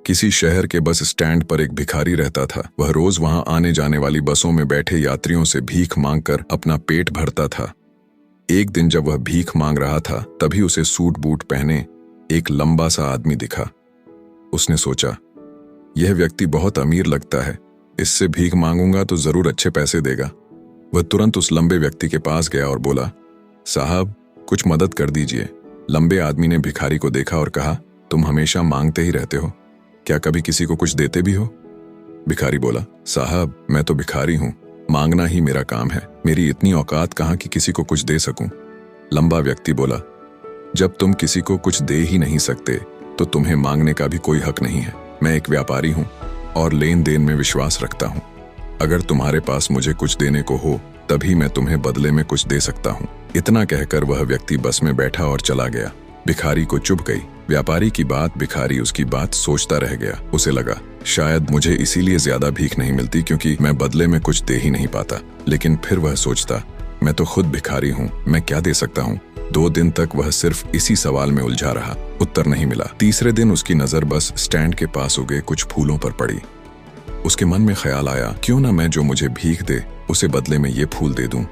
किसी शहर के बस स्टैंड पर एक भिखारी रहता था। वह रोज वहां आने जाने वाली बसों में बैठे यात्रियों से भीख मांगकर अपना पेट भरता था। एक दिन जब वह भीख मांग रहा था, तभी उसे सूट बूट पहने एक लंबा सा आदमी दिखा। उसने सोचा, यह व्यक्ति बहुत अमीर लगता है, इससे भीख मांगूंगा तो जरूर अच्छे पैसे देगा। वह तुरंत उस लंबे व्यक्ति के पास गया और बोला, साहब कुछ मदद कर दीजिए। लंबे आदमी ने भिखारी को देखा और कहा, तुम हमेशा मांगते ही रहते हो, क्या कभी किसी को कुछ देते भी हो? भिखारी बोला, साहब मैं तो भिखारी हूं, मांगना ही मेरा काम है, मेरी इतनी औकात कहां कि किसी को कुछ दे सकूं। लंबा व्यक्ति बोला, जब तुम किसी को कुछ दे ही नहीं सकते तो तुम्हें मांगने का भी कोई हक नहीं है। मैं एक व्यापारी हूं और लेन देन में विश्वास रखता हूं। अगर तुम्हारे पास मुझे कुछ देने को हो तभी मैं तुम्हें बदले में कुछ दे सकता हूं। इतना कहकर वह व्यक्ति बस में बैठा और चला गया। भिखारी को चुभ गई व्यापारी की बात। भिखारी उसकी बात सोचता रह गया। उसे लगा, शायद मुझे इसीलिए ज्यादा भीख नहीं मिलती क्योंकि मैं बदले में कुछ दे ही नहीं पाता। लेकिन फिर वह सोचता, मैं तो खुद भिखारी हूँ, मैं क्या दे सकता हूँ। 2 दिन तक वह सिर्फ इसी सवाल में उलझा रहा, उत्तर नहीं मिला। तीसरे दिन उसकी नजर बस स्टैंड के पास उगे कुछ फूलों पर पड़ी। उसके मन में ख्याल आया, क्यों ना मैं जो मुझे भीख दे उसे बदले में ये फूल दे दूं।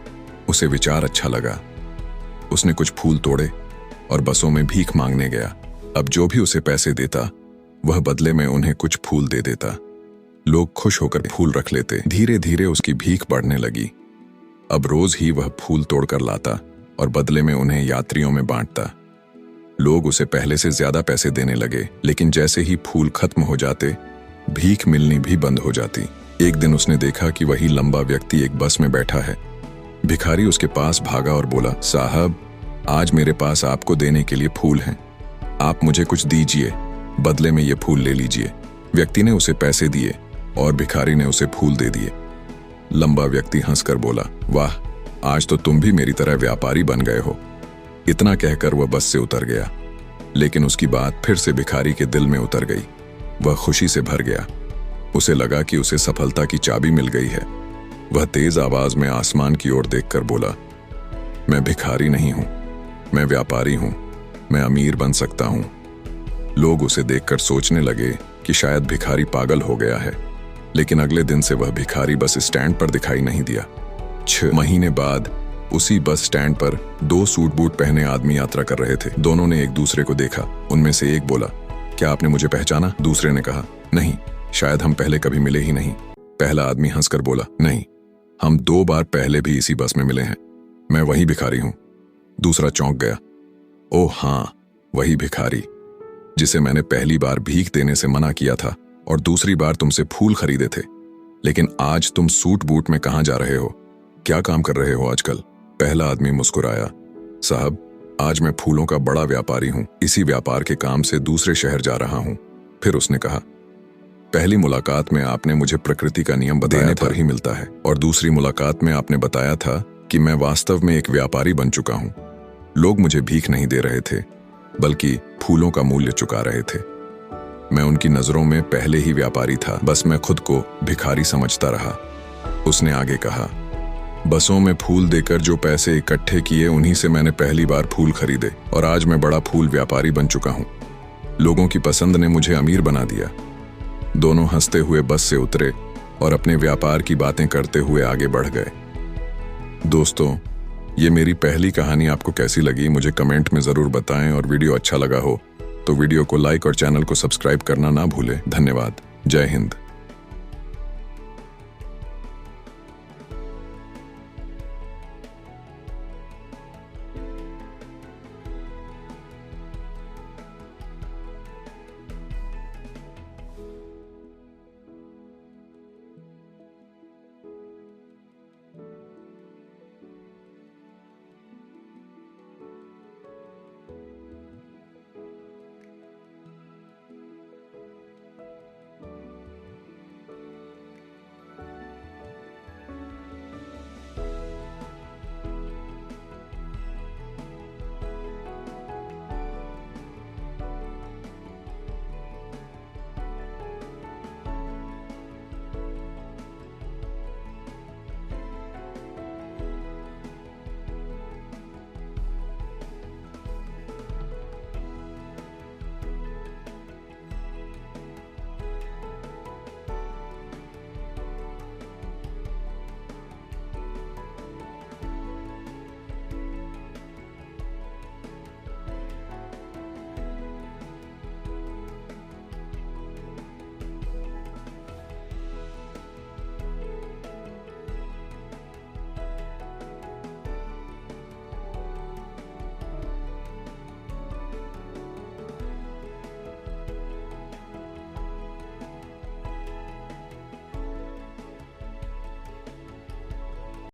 उसे विचार अच्छा लगा। उसने कुछ फूल तोड़े और बसों में भीख मांगने गया। अब जो भी उसे पैसे देता वह बदले में उन्हें कुछ फूल दे देता। लोग खुश होकर फूल रख लेते। धीरे धीरे उसकी भीख बढ़ने लगी। अब रोज ही वह फूल तोड़कर लाता और बदले में उन्हें यात्रियों में बांटता। लोग उसे पहले से ज्यादा पैसे देने लगे, लेकिन जैसे ही फूल खत्म हो जाते भीख मिलनी भी बंद हो जाती। एक दिन उसने देखा कि वही लंबा व्यक्ति एक बस में बैठा है। भिखारी उसके पास भागा और बोला, साहब आज मेरे पास आपको देने के लिए फूल हैं, आप मुझे कुछ दीजिए, बदले में ये फूल ले लीजिए। व्यक्ति ने उसे पैसे दिए और भिखारी ने उसे फूल दे दिए। लंबा व्यक्ति हंसकर बोला, वाह आज तो तुम भी मेरी तरह व्यापारी बन गए हो। इतना कहकर वह बस से उतर गया। लेकिन उसकी बात फिर से भिखारी के दिल में उतर गई। वह खुशी से भर गया। उसे लगा कि उसे सफलता की चाबी मिल गई है। वह तेज आवाज में आसमान की ओर देखकर बोला, मैं भिखारी नहीं हूं, मैं व्यापारी हूं, मैं अमीर बन सकता हूं। लोग उसे देखकर सोचने लगे कि शायद भिखारी पागल हो गया है। लेकिन अगले दिन से वह भिखारी बस स्टैंड पर दिखाई नहीं दिया। 6 महीने बाद उसी बस स्टैंड पर 2 सूट बूट पहने आदमी यात्रा कर रहे थे। दोनों ने एक दूसरे को देखा। उनमें से एक बोला, क्या आपने मुझे पहचाना? दूसरे ने कहा, नहीं, शायद हम पहले कभी मिले ही नहीं। पहला आदमी हंसकर बोला, नहीं, हम 2 बार पहले भी इसी बस में मिले हैं, मैं वही भिखारी हूं। दूसरा चौंक गया, ओह हाँ, वही भिखारी जिसे मैंने पहली बार भीख देने से मना किया था और दूसरी बार तुमसे फूल खरीदे थे। लेकिन आज तुम सूट बूट में कहां जा रहे हो? क्या काम कर रहे हो आजकल? पहला आदमी मुस्कुराया, साहब आज मैं फूलों का बड़ा व्यापारी हूं, इसी व्यापार के काम से दूसरे शहर जा रहा हूं। फिर उसने कहा, पहली मुलाकात में आपने मुझे प्रकृति का नियम बताने पर ही मिलता है और दूसरी मुलाकात में आपने बताया था कि मैं वास्तव में एक व्यापारी बन चुका हूं। लोग मुझे भीख नहीं दे रहे थे, बल्कि फूलों का मूल्य चुका रहे थे। मैं उनकी नजरों में पहले ही व्यापारी था, बस मैं खुद को भिखारी समझता रहा। उसने आगे कहा, बसों में फूल देकर जो पैसे इकट्ठे किए उन्हीं से मैंने पहली बार फूल खरीदे और आज मैं बड़ा फूल व्यापारी बन चुका हूं। लोगों की पसंद ने मुझे अमीर बना दिया। दोनों हंसते हुए बस से उतरे और अपने व्यापार की बातें करते हुए आगे बढ़ गए। दोस्तों, ये मेरी पहली कहानी आपको कैसी लगी मुझे कमेंट में जरूर बताएं और वीडियो अच्छा लगा हो तो वीडियो को लाइक और चैनल को सब्सक्राइब करना ना भूलें। धन्यवाद। जय हिंद।